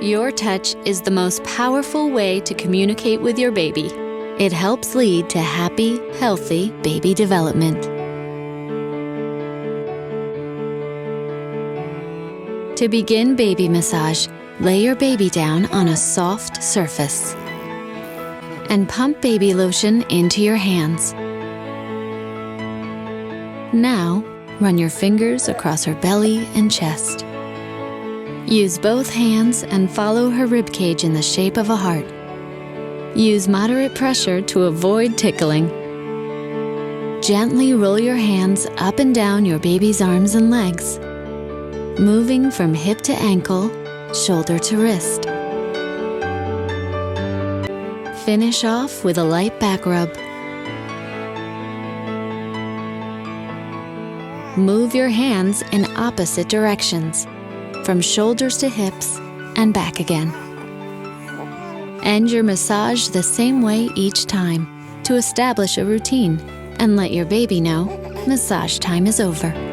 Your touch is the most powerful way to communicate with your baby. It helps lead to happy, healthy baby development. To begin baby massage, lay your baby down on a soft surface and pump baby lotion into your hands. Now, run your fingers across her belly and chest. Use both hands and follow her ribcage in the shape of a heart. Use moderate pressure to avoid tickling. Gently roll your hands up and down your baby's arms and legs, moving from hip to ankle, shoulder to wrist. Finish off with a light back rub. Move your hands in opposite directions, from shoulders to hips and back again. End your massage the same way each time to establish a routine and let your baby know massage time is over.